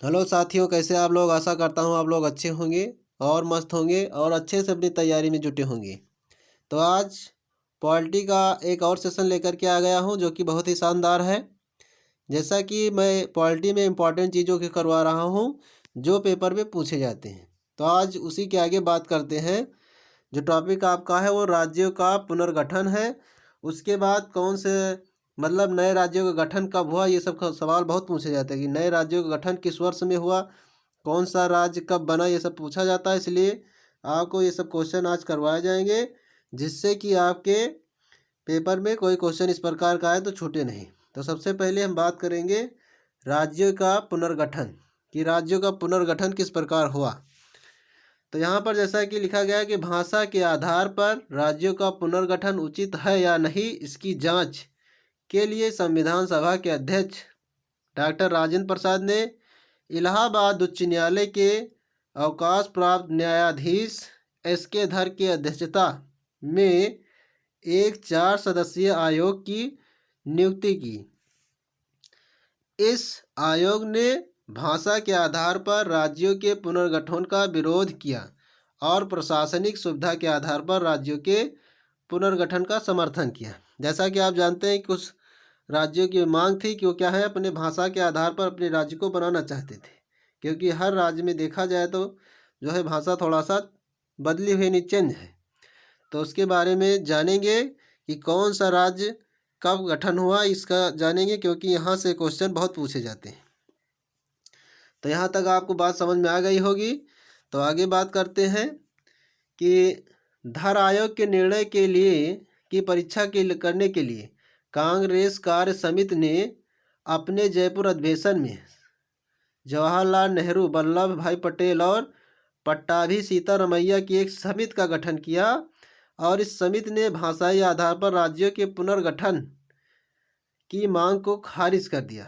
Hello साथियों, कैसे आप लोग। आशा करता हूँ आप लोग अच्छे होंगे और मस्त होंगे और अच्छे से अपनी तैयारी में जुटे होंगे। तो आज पॉलिटी का एक और सेशन लेकर के आ गया हूँ जो कि बहुत ही शानदार है। जैसा कि मैं पॉलिटी में इम्पॉर्टेंट चीज़ों के करवा रहा हूँ जो पेपर में पूछे जाते हैं। तो आज उसी के आगे बात करते हैं। जो टॉपिक आपका है वो राज्यों का पुनर्गठन है। उसके बाद कौन से मतलब नए राज्यों का गठन कब हुआ, ये सब का सवाल बहुत पूछे जाते हैं कि नए राज्यों का गठन किस वर्ष में हुआ, कौन सा राज्य कब बना, ये सब पूछा जाता है। इसलिए आपको ये सब क्वेश्चन आज करवाए जाएंगे जिससे कि आपके पेपर में कोई क्वेश्चन इस प्रकार का आए तो छूटे नहीं। तो सबसे पहले हम बात करेंगे राज्यों का पुनर्गठन, कि राज्यों का पुनर्गठन किस प्रकार हुआ। तो यहाँ पर जैसा कि लिखा गया है कि भाषा के आधार पर राज्यों का पुनर्गठन उचित है या नहीं, इसकी जांच के लिए संविधान सभा के अध्यक्ष डॉक्टर राजेंद्र प्रसाद ने इलाहाबाद उच्च न्यायालय के अवकाश प्राप्त न्यायाधीश एस के धर की अध्यक्षता में एक 4 सदस्यीय आयोग की नियुक्ति की। इस आयोग ने भाषा के आधार पर राज्यों के पुनर्गठन का विरोध किया और प्रशासनिक सुविधा के आधार पर राज्यों के पुनर्गठन का समर्थन किया। जैसा कि आप जानते हैं कि कुछ राज्यों की मांग थी कि वो क्या है, अपने भाषा के आधार पर अपने राज्य को बनाना चाहते थे, क्योंकि हर राज्य में देखा जाए तो जो है भाषा थोड़ा सा बदली हुई नहीं, चेंज है। तो उसके बारे में जानेंगे कि कौन सा राज्य कब गठन हुआ, इसका जानेंगे, क्योंकि यहाँ से क्वेश्चन बहुत पूछे जाते हैं। तो यहाँ तक आपको बात समझ में आ गई होगी। तो आगे बात करते हैं कि धर आयोग के निर्णय के लिए की परीक्षा करने के लिए कांग्रेस कार्य समिति ने अपने जयपुर अधिवेशन में जवाहरलाल नेहरू, वल्लभ भाई पटेल और पट्टाभी सीतारमैया की एक समिति का गठन किया और इस समिति ने भाषाई आधार पर राज्यों के पुनर्गठन की मांग को खारिज कर दिया।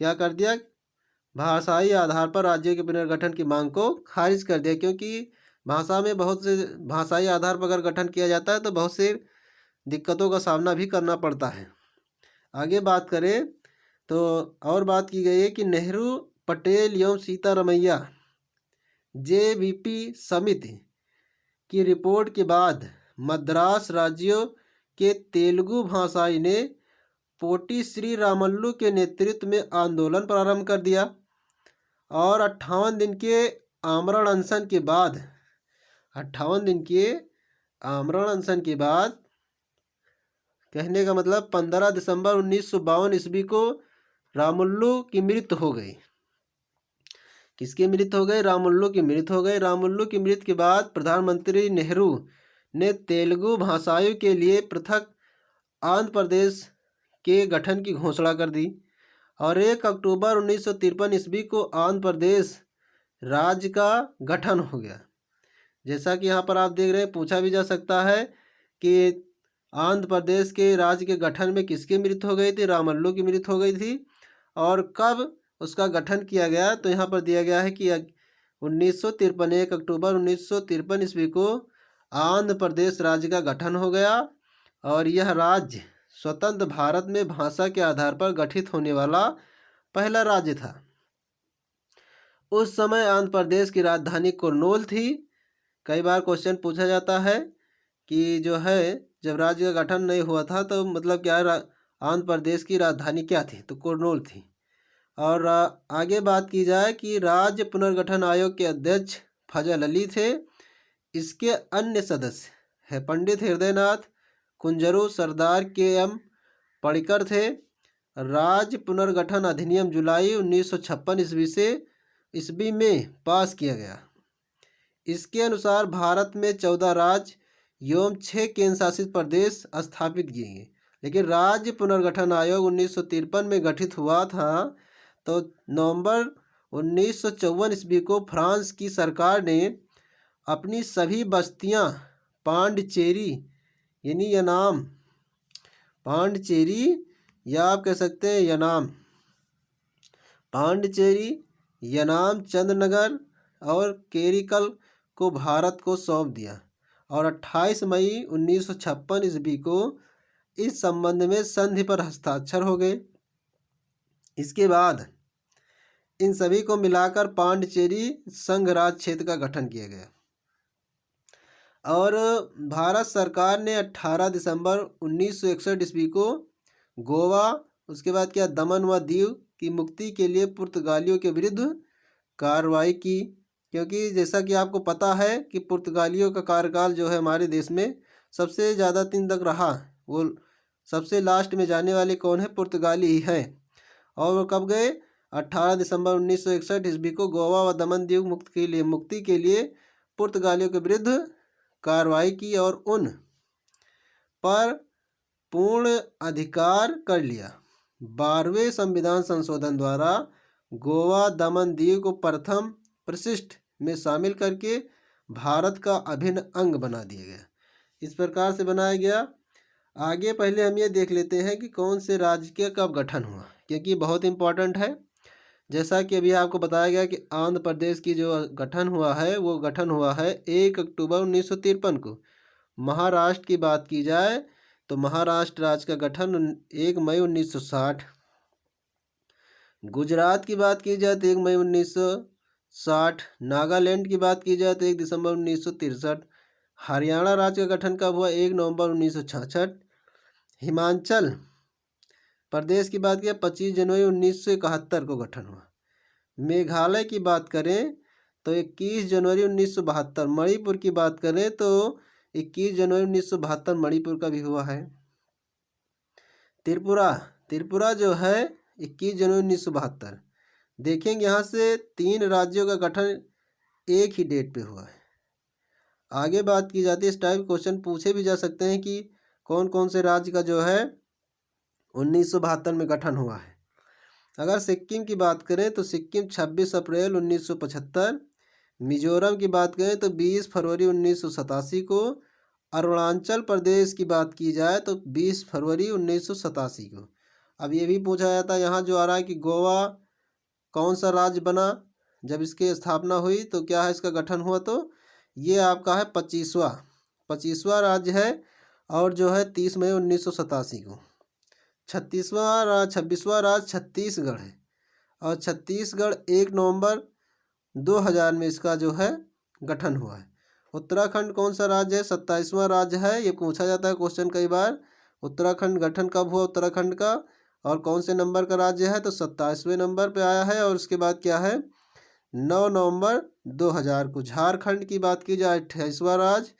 क्या कर दिया? भाषाई आधार पर राज्यों के पुनर्गठन की मांग को खारिज कर दिया, क्योंकि भाषा में बहुत से भाषाई आधार पर अगर गठन किया जाता है तो बहुत से दिक्कतों का सामना भी करना पड़ता है। आगे बात करें तो और बात की गई है कि नेहरू, पटेल एवं सीतारमैया जेवीपी समिति की रिपोर्ट के बाद मद्रास राज्यों के तेलुगु भाषाई ने पोटी श्री रामल्लू के नेतृत्व में आंदोलन प्रारंभ कर दिया और 58 दिन के आमरण अनशन के बाद 58 दिन के आमरण अनशन के बाद कहने का मतलब 15 दिसंबर 1952 ईस्वी को रामुल्लू की मृत्यु हो गई। किसकी मृत्यु हो गई? रामुल्लू की मृत्यु हो गई। रामुल्लू की मृत्यु के बाद प्रधानमंत्री नेहरू ने तेलुगु भाषाइयों के लिए पृथक आंध्र प्रदेश के गठन की घोषणा कर दी और 1 अक्टूबर 1953 ईस्वी को आंध्र प्रदेश राज्य का गठन हो गया। जैसा कि यहाँ पर आप देख रहे हैं, पूछा भी जा सकता है कि आंध्र प्रदेश के राज्य के गठन में किसकी मृत्यु हो गई थी? रामल्लू की मृत्यु हो गई थी। और कब उसका गठन किया गया? तो यहाँ पर दिया गया है कि 1953 1 अक्टूबर 1953 ईस्वी को आंध्र प्रदेश राज्य का गठन हो गया और यह राज्य स्वतंत्र भारत में भाषा के आधार पर गठित होने वाला पहला राज्य था। उस समय आंध्र प्रदेश की राजधानी कुर्नूल थी। कई बार क्वेश्चन पूछा जाता है कि जो है जब राज्य का गठन नहीं हुआ था तो मतलब क्या आंध्र प्रदेश की राजधानी क्या थी? तो कुर्नूल थी। और आगे बात की जाए कि राज्य पुनर्गठन आयोग के अध्यक्ष फजल अली थे। इसके अन्य सदस्य है पंडित हृदयनाथ कुंजरू, सरदार के एम पडिक्कर थे। राज्य पुनर्गठन अधिनियम जुलाई 1956 ईस्वी में पास किया गया। इसके अनुसार भारत में 14 राज्य एवं 6 केंद्र शासित प्रदेश स्थापित किए गए। लेकिन राज्य पुनर्गठन आयोग 1953 में गठित हुआ था तो नवंबर 1954 ईस्वी को फ्रांस की सरकार ने अपनी सभी बस्तियां पांडिचेरी यानी यनाम, पांडिचेरी या आप कह सकते हैं यनाम, पांडिचेरी, यनाम, चंद्रनगर और केरिकल को भारत को सौंप दिया और 28 मई 1956 ईस्वी को इस संबंध में संधि पर हस्ताक्षर हो गए। इसके बाद इन सभी को मिलाकर पांडिचेरी संघ राज्य क्षेत्र का गठन किया गया। और भारत सरकार ने 18 दिसंबर 1961 ईस्वी को गोवा, उसके बाद क्या दमन व दीव की मुक्ति के लिए पुर्तगालियों के विरुद्ध कार्रवाई की, क्योंकि जैसा कि आपको पता है कि पुर्तगालियों का कार्यकाल जो है हमारे देश में सबसे ज़्यादा दिन तक रहा, वो सबसे लास्ट में जाने वाले कौन है? पुर्तगाली ही है। और वो कब गए? 18 दिसंबर 1961 ईस्वी को गोवा व दमन दीव मुक्ति के लिए पुर्तगालियों के विरुद्ध कार्रवाई की और उन पर पूर्ण अधिकार कर लिया। 12वें संविधान संशोधन द्वारा गोवा दमन दीव को प्रथम परिशिष्ट में शामिल करके भारत का अभिन्न अंग बना दिया गया। इस प्रकार से बनाया गया। आगे पहले हम ये देख लेते हैं कि कौन से राज्य का कब गठन हुआ, क्योंकि बहुत इम्पोर्टेंट है। जैसा कि अभी आपको बताया गया कि आंध्र प्रदेश की जो गठन हुआ है वो गठन हुआ है 1 अक्टूबर 1953 को। महाराष्ट्र की बात की जाए तो महाराष्ट्र राज्य का गठन 1 मई 1960। गुजरात की बात की जाए तो 1 मई 1960। नागालैंड की बात की जाए तो 1 दिसंबर 1963। हरियाणा राज्य का गठन कब हुआ? 1 नवंबर 1966। हिमाचल प्रदेश की बात किया 25 जनवरी 1971 को गठन हुआ। मेघालय की बात करें तो 21 जनवरी 1972। मणिपुर की बात करें तो 21 जनवरी 1972 मणिपुर का भी हुआ है। त्रिपुरा जो है 21 जनवरी 1972। देखेंगे यहाँ से 3 राज्यों का गठन एक ही डेट पे हुआ है। आगे बात की जाती है, इस टाइप क्वेश्चन पूछे भी जा सकते हैं कि कौन कौन से राज्य का जो है 1972 में गठन हुआ है। अगर सिक्किम की बात करें तो सिक्किम 26 अप्रैल 1975। मिजोरम की बात करें तो 20 फरवरी 1987 को। अरुणाचल प्रदेश की बात की जाए तो 20 फरवरी 1987 को। अब ये भी पूछा जाता है यहाँ जो आ रहा है कि गोवा कौन सा राज्य बना जब इसकी स्थापना हुई, तो क्या है इसका गठन हुआ? तो ये आपका है 25वां राज्य है और जो है 30 मई 1987 को। 26वां राज्य छत्तीसगढ़ है और छत्तीसगढ़ 1 नवंबर 2000 में इसका जो है गठन हुआ है। उत्तराखंड कौन सा राज्य है? 27वां राज्य है। ये पूछा जाता है क्वेश्चन कई बार। उत्तराखंड गठन कब हुआ उत्तराखंड का और कौन से नंबर का राज्य है? तो 27वें नंबर पे आया है। और उसके बाद क्या है 9 नवंबर 2000 को। झारखंड की बात की जाए 28वां राज्य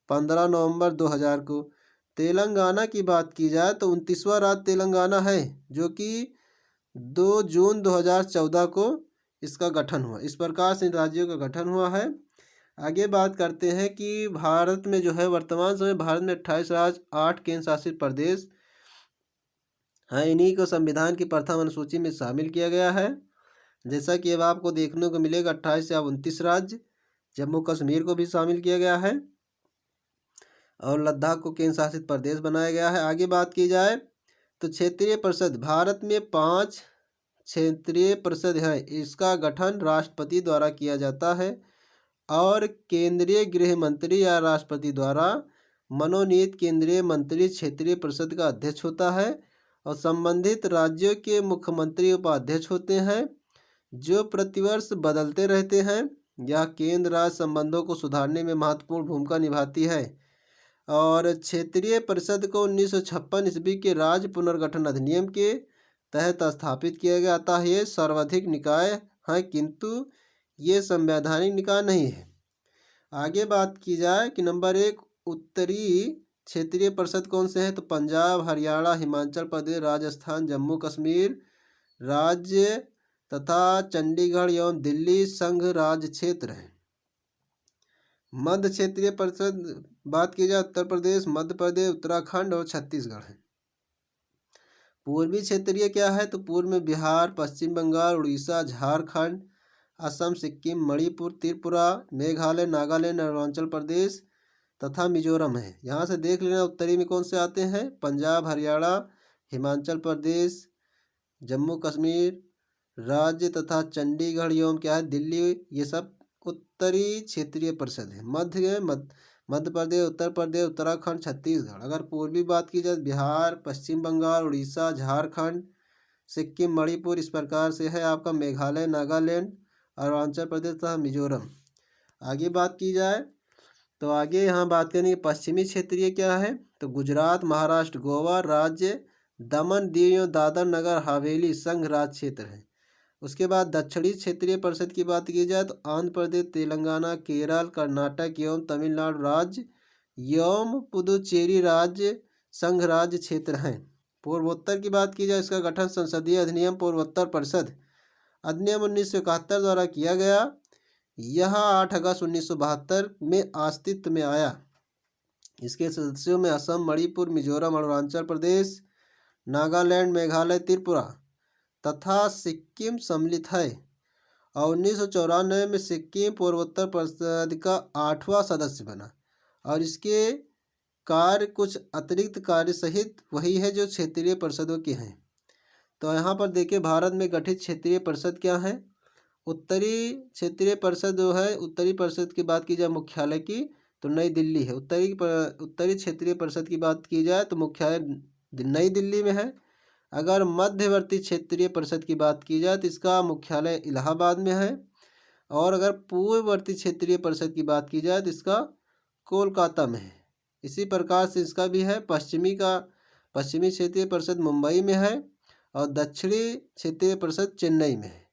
15 नवंबर 2000 को। तेलंगाना की बात की जाए तो 29वां राज्य तेलंगाना है जो कि 2 जून 2014 को इसका गठन हुआ। इस प्रकार से इन राज्यों का गठन हुआ है। आगे बात करते हैं कि भारत में जो है वर्तमान समय भारत में 28 राज्य 8 केंद्र शासित प्रदेश हैं। इन्हीं को संविधान की प्रथम अनुसूची में शामिल किया गया है। जैसा कि अब आपको देखने को मिलेगा 28 से अब 29 राज्य। जम्मू कश्मीर को भी शामिल किया गया है और लद्दाख को केंद्र शासित प्रदेश बनाया गया है। आगे बात की जाए तो क्षेत्रीय परिषद, भारत में 5 क्षेत्रीय परिषद है। इसका गठन राष्ट्रपति द्वारा किया जाता है और केंद्रीय गृह मंत्री या राष्ट्रपति द्वारा मनोनीत केंद्रीय मंत्री क्षेत्रीय परिषद का अध्यक्ष होता है और संबंधित राज्यों के मुख्यमंत्री उपाध्यक्ष होते हैं जो प्रतिवर्ष बदलते रहते हैं। यह केंद्र राज्य संबंधों को सुधारने में महत्वपूर्ण भूमिका निभाती है। और क्षेत्रीय परिषद को 1956 ईस्वी के राज्य पुनर्गठन अधिनियम के तहत स्थापित किया गया था। ये सर्वाधिक निकाय है किंतु ये संवैधानिक निकाय नहीं है। आगे बात की जाए कि नंबर 1 उत्तरी क्षेत्रीय परिषद कौन से हैं? तो पंजाब, हरियाणा, हिमाचल प्रदेश, राजस्थान, जम्मू कश्मीर राज्य तथा चंडीगढ़ एवं दिल्ली संघ राज्य क्षेत्र है। मध्य क्षेत्रीय परिषद बात की जाए उत्तर प्रदेश, मध्य प्रदेश, उत्तराखंड और छत्तीसगढ़ है। पूर्वी क्षेत्रीय क्या है? तो पूर्व में बिहार, पश्चिम बंगाल, उड़ीसा, झारखंड, असम, सिक्किम, मणिपुर, त्रिपुरा, मेघालय, नागालैंड, अरुणाचल प्रदेश तथा मिजोरम है। यहाँ से देख लेना उत्तरी में कौन से आते हैं? पंजाब, हरियाणा, हिमाचल प्रदेश, जम्मू कश्मीर राज्य तथा चंडीगढ़ एवं क्या है दिल्ली, ये सब उत्तरी क्षेत्रीय परिषद है। मध्य प्रदेश, उत्तर प्रदेश, उत्तराखंड, छत्तीसगढ़। अगर पूर्वी बात की जाए बिहार, पश्चिम बंगाल, उड़ीसा, झारखंड, सिक्किम, मणिपुर। इस प्रकार से है आपका मेघालय, नागालैंड, अरुणाचल प्रदेश तथा मिजोरम। आगे बात की जाए तो आगे यहाँ बात करेंगे पश्चिमी क्षेत्रीय क्या है, तो गुजरात, महाराष्ट्र, गोवा राज्य, दमन दीव एवं दादर नगर हवेली संघ राज्य क्षेत्र है। उसके बाद दक्षिणी क्षेत्रीय परिषद की बात की जाए तो आंध्र प्रदेश, तेलंगाना, केरल, कर्नाटक एवं तमिलनाडु राज्य एवं पुदुचेरी राज्य संघ राज्य क्षेत्र हैं। पूर्वोत्तर की बात की जाए, इसका गठन संसदीय अधिनियम पूर्वोत्तर परिषद अधिनियम 1971 द्वारा किया गया। यह 8 अगस्त 1972 में अस्तित्व में आया। इसके सदस्यों में असम, मणिपुर, मिजोरम, अरुणाचल प्रदेश, नागालैंड, मेघालय, त्रिपुरा तथा सिक्किम सम्मिलित है। और 1994 में सिक्किम पूर्वोत्तर परिषद का 8वां सदस्य बना और इसके कार्य कुछ अतिरिक्त कार्य सहित वही है जो क्षेत्रीय परिषदों के हैं। तो यहाँ पर देखिए भारत में गठित क्षेत्रीय परिषद क्या है। उत्तरी क्षेत्रीय परिषद जो है, उत्तरी परिषद की बात की जाए मुख्यालय की तो नई दिल्ली है। उत्तरी क्षेत्रीय परिषद की बात की जाए तो मुख्यालय नई दिल्ली में है। अगर मध्यवर्ती क्षेत्रीय परिषद की बात की जाए तो इसका मुख्यालय इलाहाबाद में है। और अगर पूर्ववर्ती क्षेत्रीय परिषद की बात की जाए तो इसका कोलकाता में है। इसी प्रकार से इसका भी है। पश्चिमी क्षेत्रीय परिषद मुंबई में है और दक्षिणी क्षेत्रीय परिषद चेन्नई में है।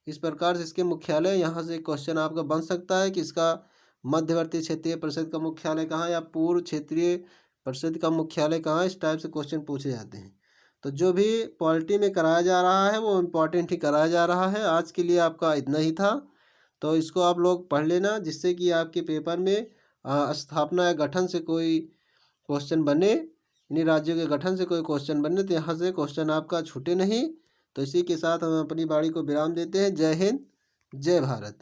इस प्रकार से इसके मुख्यालय, यहाँ से क्वेश्चन आपका बन सकता है कि इसका मध्यवर्ती क्षेत्रीय परिषद का मुख्यालय कहाँ है या पूर्व क्षेत्रीय परिषद का मुख्यालय कहाँ है। इस टाइप से क्वेश्चन पूछे जाते हैं। तो जो भी पॉलिटी में कराया जा रहा है वो इम्पोर्टेंट ही कराया जा रहा है। आज के लिए आपका इतना ही था, तो इसको आप लोग पढ़ लेना जिससे कि आपके पेपर में स्थापना या गठन से कोई क्वेश्चन बने, इन्हीं राज्यों के गठन से कोई क्वेश्चन बने तो यहाँ से क्वेश्चन आपका छूटे नहीं। तो इसी के साथ हम अपनी वाणी को विराम देते हैं। जय हिंद, जय भारत।